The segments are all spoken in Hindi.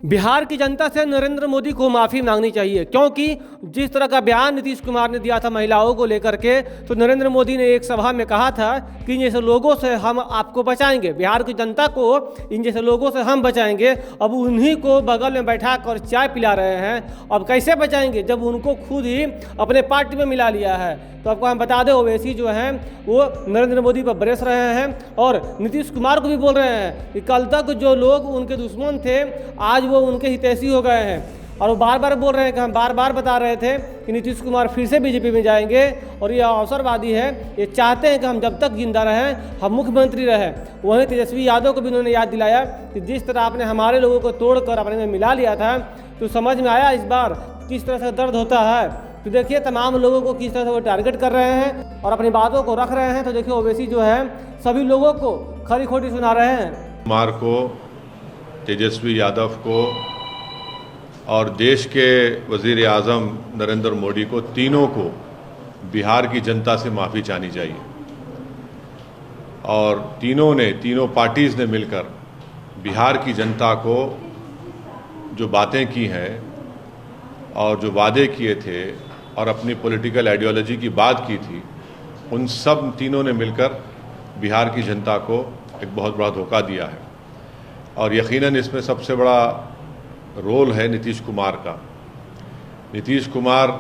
बिहार की जनता से नरेंद्र मोदी को माफ़ी मांगनी चाहिए, क्योंकि जिस तरह का बयान नीतीश कुमार ने दिया था महिलाओं को लेकर के, तो नरेंद्र मोदी ने एक सभा में कहा था कि इन जैसे लोगों से हम आपको बचाएंगे, बिहार की जनता को इन जैसे लोगों से हम बचाएंगे। अब उन्हीं को बगल में बैठा कर चाय पिला रहे हैं। अब कैसे बचाएंगे जब उनको खुद ही अपने पार्टी में मिला लिया है। तो आपको हम बता दें, ओवैसी जो हैं वो नरेंद्र मोदी पर बरस रहे हैं और नीतीश कुमार को भी बोल रहे हैं कि कल तक जो लोग उनके दुश्मन थे आज वो उनके हितैषी हो गए हैं। और वो बार बार बोल रहे हैं कि हम बार बार बता रहे थे कि नीतीश कुमार फिर से बीजेपी में जाएंगे और ये अवसरवादी है, ये चाहते हैं कि हम जब तक जिंदा रहें हम मुख्यमंत्री रहें। वहीं तेजस्वी यादव को भी उन्होंने याद दिलाया कि जिस तरह आपने हमारे लोगों को तोड़कर अपने में मिला लिया था, तो समझ में आया इस बार किस तरह से दर्द होता है। तो देखिए तमाम लोगों को किस तरह से वो टारगेट कर रहे हैं और अपनी बातों को रख रहे हैं। तो देखिए ओवैसी जो है सभी लोगों को खरी खोटी सुना रहे हैं। कुमार को, तेजस्वी यादव को और देश के वज़ीर आज़म नरेंद्र मोदी को, तीनों को बिहार की जनता से माफ़ी चाहनी चाहिए। और तीनों पार्टीज़ ने मिलकर बिहार की जनता को जो बातें की हैं और जो वादे किए थे और अपनी पॉलिटिकल आइडियोलॉजी की बात की थी, उन सब तीनों ने मिलकर बिहार की जनता को एक बहुत बड़ा धोखा दिया है। और यकीनन इसमें सबसे बड़ा रोल है नीतीश कुमार का। नीतीश कुमार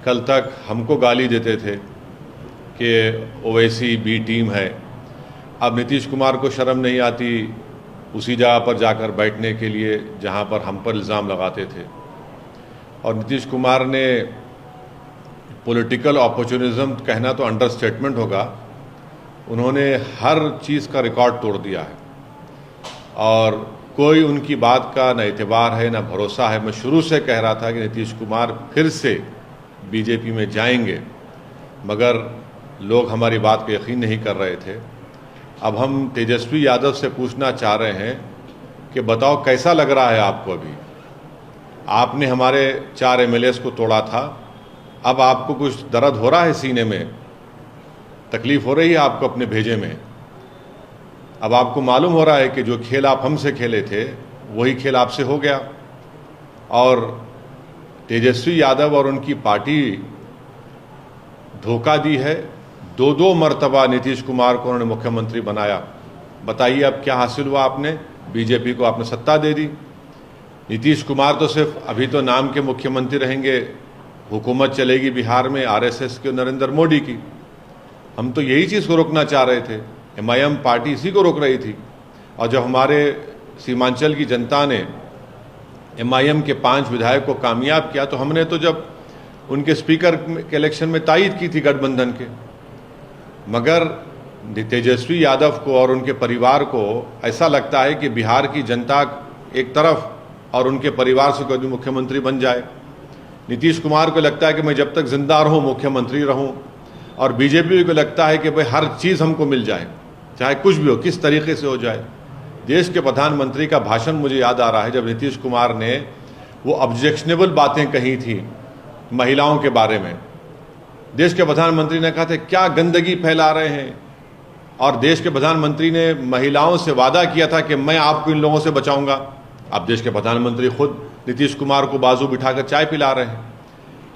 कल तक हमको गाली देते थे कि ओवैसी बी टीम है। अब नीतीश कुमार को शर्म नहीं आती उसी जगह पर जाकर बैठने के लिए जहां पर हम पर इल्ज़ाम लगाते थे। और नीतीश कुमार ने पॉलिटिकल अपॉर्चुनिज्म कहना तो अंडरस्टेटमेंट होगा, उन्होंने हर चीज़ का रिकॉर्ड तोड़ दिया है और कोई उनकी बात का न एतबार है न भरोसा है। मैं शुरू से कह रहा था कि नीतीश कुमार फिर से बीजेपी में जाएंगे, मगर लोग हमारी बात को यकीन नहीं कर रहे थे। अब हम तेजस्वी यादव से पूछना चाह रहे हैं कि बताओ कैसा लग रहा है आपको? अभी आपने हमारे 4 MLAs को तोड़ा था, अब आपको कुछ दर्द हो रहा है सीने में, तकलीफ हो रही है आपको अपने भेजे में? अब आपको मालूम हो रहा है कि जो खेल आप हमसे खेले थे वही खेल आपसे हो गया। और तेजस्वी यादव और उनकी पार्टी धोखा दी है। 2 मरतबा नीतीश कुमार को उन्होंने मुख्यमंत्री बनाया। बताइए अब क्या हासिल हुआ? आपने बीजेपी को आपने सत्ता दे दी। नीतीश कुमार तो सिर्फ अभी तो नाम के मुख्यमंत्री रहेंगे, हुकूमत चलेगी बिहार में RSS के नरेंद्र मोदी की। हम तो यही चीज़ को रोकना चाह रहे थे, MIM पार्टी इसी को रोक रही थी। और जब हमारे सीमांचल की जनता ने MIM के 5 विधायक को कामयाब किया, तो हमने तो जब उनके स्पीकर के इलेक्शन में तायद की थी गठबंधन के। मगर तेजस्वी यादव को और उनके परिवार को ऐसा लगता है कि बिहार की जनता एक तरफ और उनके परिवार से कोई मुख्यमंत्री बन जाए। नीतीश कुमार को लगता है कि मैं जब तक जिंदा रहूं मुख्यमंत्री रहूं, और बीजेपी को लगता है कि भाई हर चीज़ हमको मिल जाए, चाहे कुछ भी हो, किस तरीके से हो जाए। देश के प्रधानमंत्री का भाषण मुझे याद आ रहा है, जब नीतीश कुमार ने वो ऑब्जेक्शनेबल बातें कही थी महिलाओं के बारे में। देश के प्रधानमंत्री ने कहा था क्या गंदगी फैला रहे हैं, और देश के प्रधानमंत्री ने महिलाओं से वादा किया था कि मैं आपको इन लोगों से बचाऊंगा। अब देश के प्रधानमंत्री खुद नीतीश कुमार को बाजू बिठाकर चाय पिला रहे हैं।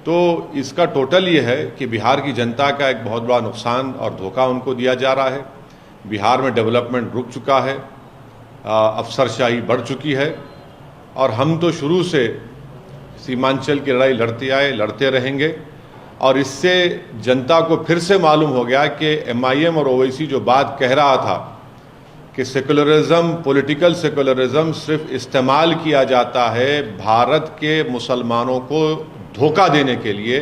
तो इसका टोटल ये है कि बिहार की जनता का एक बहुत बड़ा नुकसान और धोखा उनको दिया जा रहा है। बिहार में डेवलपमेंट रुक चुका है, अफसरशाही बढ़ चुकी है, और हम तो शुरू से सीमांचल की लड़ाई लड़ते आए, लड़ते रहेंगे। और इससे जनता को फिर से मालूम हो गया कि MIM और ओवैसी जो बात कह रहा था कि सेकुलरिज्म, पॉलिटिकल सेकुलरिज्म सिर्फ इस्तेमाल किया जाता है भारत के मुसलमानों को धोखा देने के लिए,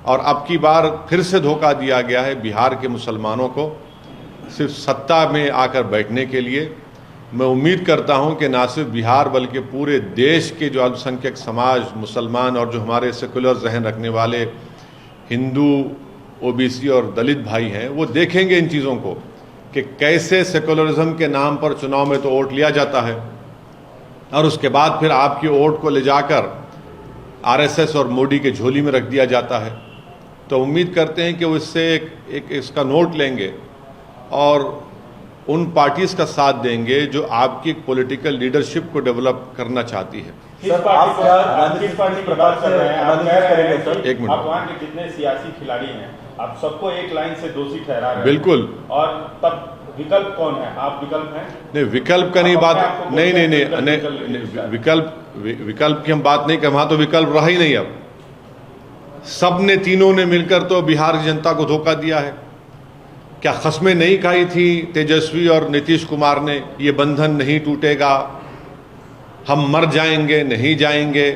और अब की बार फिर से धोखा दिया गया है बिहार के मुसलमानों को सिर्फ सत्ता में आकर बैठने के लिए। मैं उम्मीद करता हूं कि ना सिर्फ बिहार बल्कि पूरे देश के जो अल्पसंख्यक समाज, मुसलमान और जो हमारे सेकुलर जहन रखने वाले हिंदू, OBC और दलित भाई हैं, वो देखेंगे इन चीज़ों को कि कैसे सेकुलरिज्म के नाम पर चुनाव में तो वोट लिया जाता है और उसके बाद फिर आपकी वोट को ले जाकर RSS और मोदी के झोली में रख दिया जाता है। तो उम्मीद करते हैं कि वो इससे एक इसका नोट लेंगे और उन पार्टीज का साथ देंगे जो आपकी पॉलिटिकल लीडरशिप को डेवलप करना चाहती है। किस पार्टी की बात कर रहे हैं? आप कह रहे हैं कि एक मिनट। आप वहाँ के जितने सियासी खिलाड़ी हैं आप सबको एक लाइन से दोषी ठहरा रहे हैं। बिल्कुल। और तब विकल्प कौन है? आप विकल्प हैं? नहीं, विकल्प का नहीं बात, नहीं नहीं नहीं विकल्प नहीं, विकल्प की हम बात नहीं कर, वहां तो विकल्प रहा ही नहीं। अब सबने, तीनों ने मिलकर तो बिहार की जनता को धोखा दिया है। क्या खस्में नहीं खाई थी तेजस्वी और नीतीश कुमार ने, ये बंधन नहीं टूटेगा, हम मर जाएंगे, नहीं जाएंगे?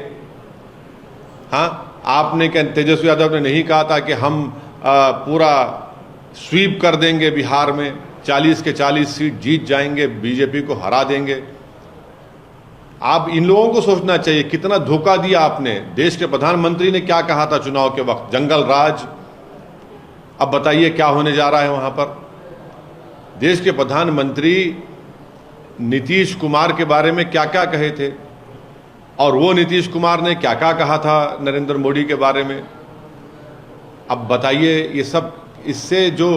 हाँ, आपने क्या, तेजस्वी यादव ने नहीं कहा था कि हम पूरा स्वीप कर देंगे बिहार में, 40 के 40 सीट जीत जाएंगे, बीजेपी को हरा देंगे? आप इन लोगों को सोचना चाहिए कितना धोखा दिया आपने। देश के प्रधानमंत्री ने क्या कहा था चुनाव के वक्त? जंगल राज। अब बताइए क्या होने जा रहा है वहां पर। देश के प्रधानमंत्री नीतीश कुमार के बारे में क्या क्या कहे थे, और वो नीतीश कुमार ने क्या क्या कहा था नरेंद्र मोदी के बारे में। अब बताइए, ये सब, इससे जो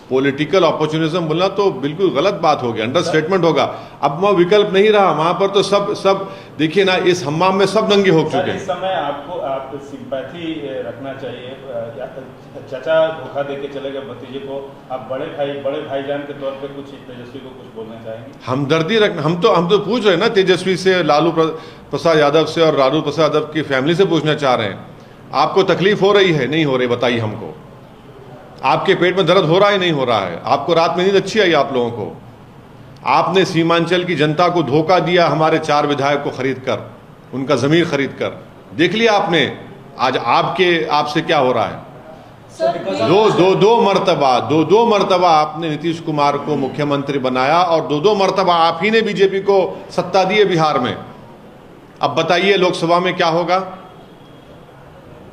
पॉलिटिकल अपॉर्चुनिज्म बोलना तो बिल्कुल गलत बात होगी, अंडरस्टेटमेंट होगा। अब वहाँ विकल्प नहीं रहा, वहां पर तो सब देखिए ना, इस हम्माम में सब दंगे हो चुके हैं। इस समय आपको आप सिंपैथी रखना चाहिए। चाचा धोखा देके चले गए भतीजे को, आप बड़े भाईजान के तौर पे कुछ तेजस्वी को कुछ बोलना चाहेंगे? हमदर्दी रखना, हम तो पूछ रहे हैं ना तेजस्वी से, लालू प्रसाद यादव से और लालू प्रसाद यादव की फैमिली से पूछना चाह रहे हैं, आपको तकलीफ हो रही है, नहीं हो रही? बताइए हमको। आपके पेट में दर्द हो रहा है, नहीं हो रहा है? आपको रात में नींद अच्छी आई आप लोगों को? आपने सीमांचल की जनता को धोखा दिया, हमारे 4 विधायक को खरीद कर, उनका जमीर खरीद कर। देख लिया आपने आज आपसे क्या हो रहा है। दो मर्तबा आपने नीतीश कुमार को मुख्यमंत्री बनाया, और दो मर्तबा आप ही ने बीजेपी को सत्ता दी है बिहार में। अब बताइए लोकसभा में क्या होगा?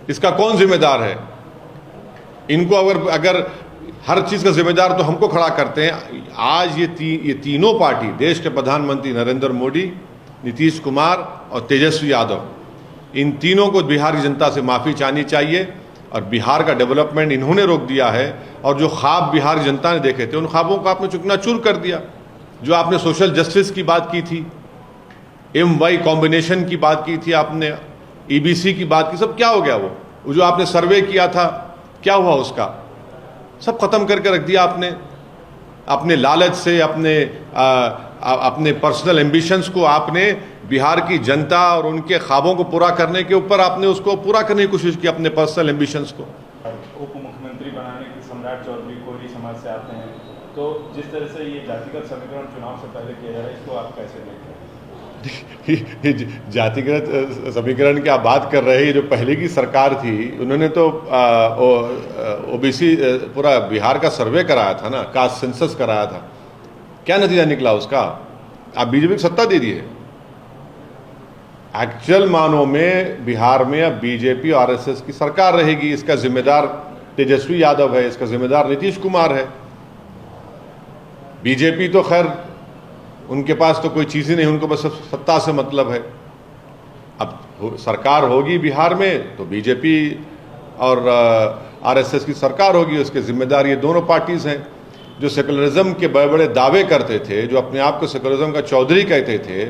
इसका कौन जिम्मेदार है? इनको अगर हर चीज का जिम्मेदार तो हमको खड़ा करते हैं। आज ये तीनों पार्टी, देश के प्रधानमंत्री नरेंद्र मोदी, नीतीश कुमार और तेजस्वी यादव, इन तीनों को बिहार की जनता से माफी चाहनी चाहिए। और बिहार का डेवलपमेंट इन्होंने रोक दिया है, और जो ख्वाब बिहार की जनता ने देखे थे उन ख्वाबों को आपने चूर कर दिया। जो आपने सोशल जस्टिस की बात की थी, MY कॉम्बिनेशन की बात की थी आपने, EBC की बात की, सब क्या हो गया? वो जो आपने सर्वे किया था, क्या हुआ उसका? सब खत्म करके रख दिया आपने। अपने लालच से, अपने पर्सनल एम्बिशंस को आपने बिहार की जनता और उनके ख्वाबों को पूरा करने के ऊपर आपने उसको पूरा करने की कोशिश की, अपने पर्सनल एम्बिशंस को। उप मुख्यमंत्री बनाने की सम्राट चौधरी कोहली समाज से आते हैं, तो जिस तरह से ये जातिगत समीकरण चुनाव से पहले किया जा रहा है, इसको आप कैसे देखते हैं? जातिगत समीकरण की आप बात कर रहे हैं, जो पहले की सरकार थी उन्होंने तो OBC पूरा बिहार का सर्वे कराया था ना, कास्ट सेंसस कराया था। क्या नतीजा निकला उसका? आप बीजेपी को सत्ता दे दिए। एक्चुअल मानों में बिहार में अब बीजेपी और RSS की सरकार रहेगी। इसका जिम्मेदार तेजस्वी यादव है, इसका जिम्मेदार नीतीश कुमार है। बीजेपी तो खैर उनके पास तो कोई चीज़ ही नहीं, उनको बस सत्ता से मतलब है। अब सरकार होगी बिहार में तो बीजेपी और RSS की सरकार होगी, उसके जिम्मेदार ये दोनों पार्टीज हैं। जो सेकुलरिज्म के बड़े बड़े दावे करते थे, जो अपने आप को सेकुलरिज्म का चौधरी कहते थे,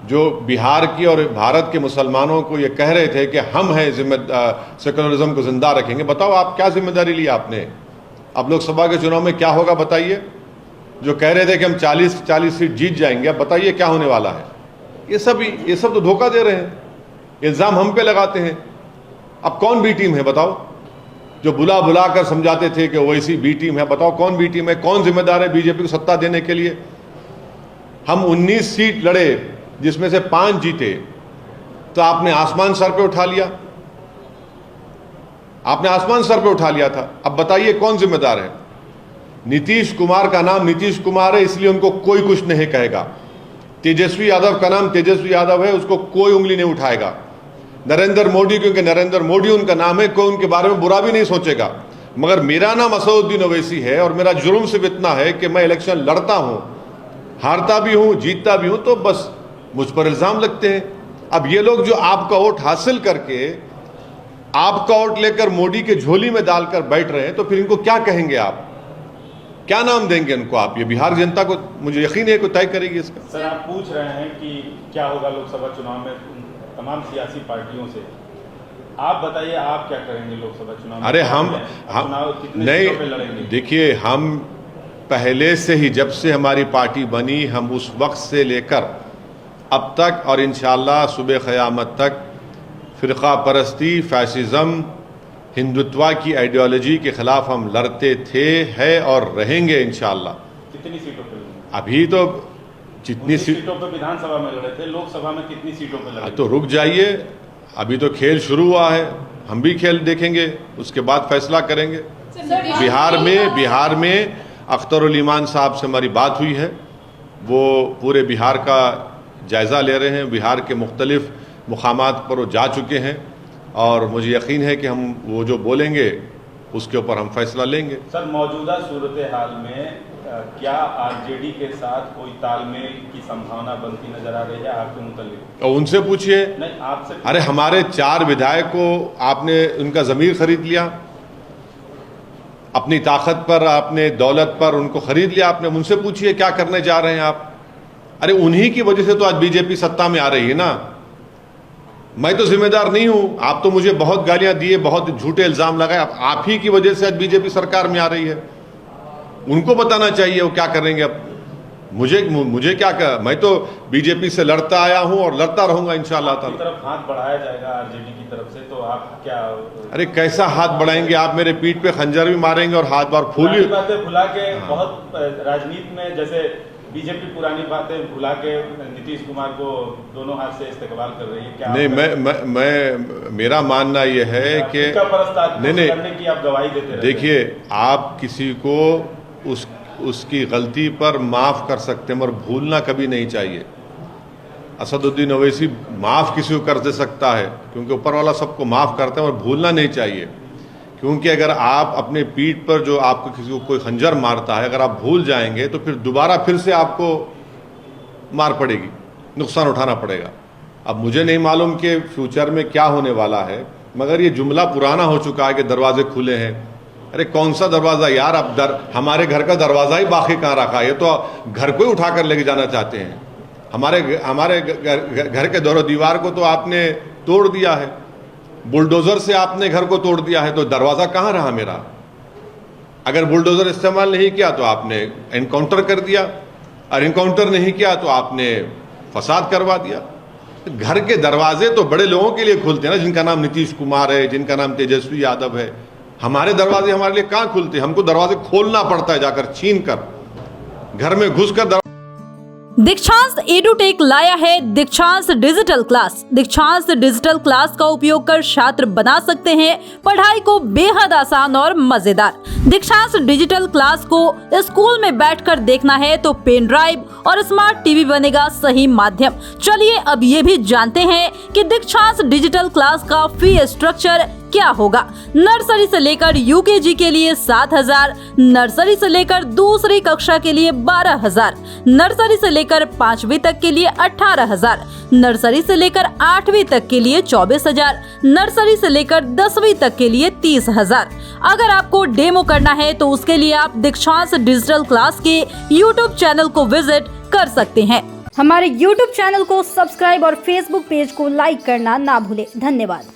जो बिहार की और भारत के मुसलमानों को ये कह रहे थे कि हम हैं सेकुलरिज्म को जिंदा रखेंगे, बताओ आप क्या जिम्मेदारी ली आपने? अब लोकसभा के चुनाव में क्या होगा बताइए? जो कह रहे थे कि हम 40 सीट जीत जाएंगे, अब बताइए क्या होने वाला है? ये सब तो धोखा दे रहे हैं, इल्ज़ाम हम पे लगाते हैं। अब कौन बी टीम है बताओ? जो बुला कर समझाते थे कि ओवैसी बी टीम है, बताओ कौन बी टीम है? कौन जिम्मेदार है बीजेपी को सत्ता देने के लिए? हम 19 सीट लड़े, जिसमें से 5 जीते, तो आपने आसमान सर पे उठा लिया। आपने आसमान सर पे उठा लिया था। अब बताइए कौन जिम्मेदार है? नीतीश कुमार का नाम नीतीश कुमार है, इसलिए उनको कोई कुछ नहीं कहेगा। तेजस्वी यादव का नाम तेजस्वी यादव है, उसको कोई उंगली नहीं उठाएगा। नरेंद्र मोदी, क्योंकि नरेंद्र मोदी उनका नाम है, कोई उनके बारे में बुरा भी नहीं सोचेगा। मगर मेरा नाम असदुद्दीन ओवैसी है, और मेरा जुर्म सिर्फ इतना है कि मैं इलेक्शन लड़ता हूं, हारता भी हूं, जीतता भी हूं, तो बस मुझ पर इल्जाम लगते हैं। अब ये लोग जो आपका वोट हासिल करके, आपका वोट लेकर मोदी के झोली में डालकर बैठ रहे हैं, तो फिर इनको क्या कहेंगे आप? क्या नाम देंगे उनको आप? ये बिहार जनता को मुझे यकीन है को तय करेगी इसका। सर आप पूछ रहे हैं कि क्या होगा लोकसभा चुनाव में तमाम सियासी पार्टियों से, आप बताइए आप क्या करेंगे लोकसभा चुनाव में? अरे हम चुनाव कितने सीटों पे नहीं, लड़ेंगे? देखिए हम पहले से ही जब से हमारी पार्टी बनी हम उस वक्त से लेकर अब तक और इंशाअल्लाह सुबह क़यामत तक फ़िरक़ा परस्ती, फैसिज़म, हिंदुत्व की आइडियोलॉजी के ख़िलाफ़ हम लड़ते थे, है और रहेंगे इंशाअल्लाह। कितनी सीटों पे लड़ेंगे? अभी तो जितनी सीटों पे विधानसभा में लड़े थे, लोकसभा में कितनी सीटों पे लड़े? तो रुक जाइए, अभी तो खेल शुरू हुआ है, हम भी खेल देखेंगे, उसके बाद फैसला करेंगे। बिहार में अख्तरुल ईमान साहब से हमारी बात हुई है, वो पूरे बिहार का जायज़ा ले रहे हैं, बिहार के मुख्तलिफ मुकामात पर वो जा चुके हैं और मुझे यकीन है कि हम वो जो बोलेंगे उसके ऊपर हम फैसला लेंगे। सर मौजूदा सूरत हाल में क्या आरजेडी के साथ कोई तालमेल की संभावना बनती नजर आ रही है आपके मुताबिक? और उनसे पूछिए। नहीं आपसे। अरे हमारे 4 विधायक को आपने उनका ज़मीर खरीद लिया, अपनी ताकत पर, अपने दौलत पर उनको खरीद लिया आपने। उनसे पूछिए क्या करने जा रहे हैं आप। अरे उन्हीं की वजह से तो आज बीजेपी सत्ता में आ रही है ना, मैं तो जिम्मेदार नहीं हूं। आप तो मुझे बहुत गालियां दिए, बहुत झूठे इल्जाम लगाए, आप ही की वजह से आज बीजेपी सरकार में आ रही है। उनको बताना चाहिए वो क्या करेंगे। अब मुझे क्या कर, मैं तो बीजेपी से लड़ता आया हूं और लड़ता रहूंगा इंशाअल्लाह ताला। तरफ हाथ बढ़ाया जाएगा आरजेडी की तरफ से, तो आप क्या? अरे कैसा हाथ बढ़ाएंगे आप? मेरे पीठ पे खंजर भी मारेंगे और हाथ बार फूल बातें भुला के बहुत राजनीति में जैसे बीजेपी पुरानी बातें भुला के नीतीश कुमार को दोनों हाथ से इस्तेमाल कर रही है, क्या? नहीं, मैं मेरा मानना यह है कि नहीं, की आप गवाही देते। देखिए आप किसी को उसकी गलती पर माफ़ कर सकते हैं मगर भूलना कभी नहीं चाहिए। असदुद्दीन ओवैसी माफ़ किसी को कर दे सकता है क्योंकि ऊपर वाला सबको माफ़ करते हैं, और भूलना नहीं चाहिए। क्योंकि अगर आप अपने पीठ पर जो आपको किसी को कोई खंजर मारता है, अगर आप भूल जाएंगे तो फिर दोबारा फिर से आपको मार पड़ेगी, नुकसान उठाना पड़ेगा। अब मुझे नहीं मालूम कि फ्यूचर में क्या होने वाला है, मगर ये जुमला पुराना हो चुका है कि दरवाजे खुले हैं। अरे कौन सा दरवाज़ा यार, अब हमारे घर का दरवाज़ा ही बाकी कहाँ रखा है? ये तो घर को ही उठा कर लेके जाना चाहते हैं। हमारे घर के दौर दीवार को तो आपने तोड़ दिया है, बुलडोज़र से आपने घर को तोड़ दिया है, तो दरवाज़ा कहाँ रहा मेरा? अगर बुलडोज़र इस्तेमाल नहीं किया तो आपने एनकाउंटर कर दिया, और एनकाउंटर नहीं किया तो आपने फसाद करवा दिया। घर के दरवाजे तो बड़े लोगों के लिए खुलते हैं ना, जिनका नाम नीतीश कुमार है, जिनका नाम तेजस्वी यादव है। हमारे दरवाजे हमारे लिए कहाँ खुलते? हमको दरवाजे खोलना पड़ता है, जाकर छीन कर, घर में घुसकर। दीक्षांत एडुटेक लाया है दीक्षांत डिजिटल क्लास। दीक्षांत डिजिटल क्लास का उपयोग कर छात्र बना सकते हैं पढ़ाई को बेहद आसान और मजेदार। दीक्षांत डिजिटल क्लास को स्कूल में बैठकर देखना है तो पेन ड्राइव और स्मार्ट टीवी बनेगा सही माध्यम। चलिए अब ये भी जानते हैं कि दीक्षांत डिजिटल क्लास का फी स्ट्रक्चर क्या होगा। नर्सरी से लेकर यूकेजी के लिए 7,000, नर्सरी से लेकर दूसरी कक्षा के लिए 12,000, नर्सरी से लेकर 5वीं तक के लिए 18,000, नर्सरी से लेकर 8वीं तक के लिए 24,000, नर्सरी से लेकर 10वीं तक के लिए 30,000। अगर आपको डेमो करना है तो उसके लिए आप दीक्षांत डिजिटल क्लास के YouTube चैनल को विजिट कर सकते हैं। हमारे YouTube चैनल को सब्सक्राइब और Facebook पेज को लाइक करना ना भूलें। धन्यवाद।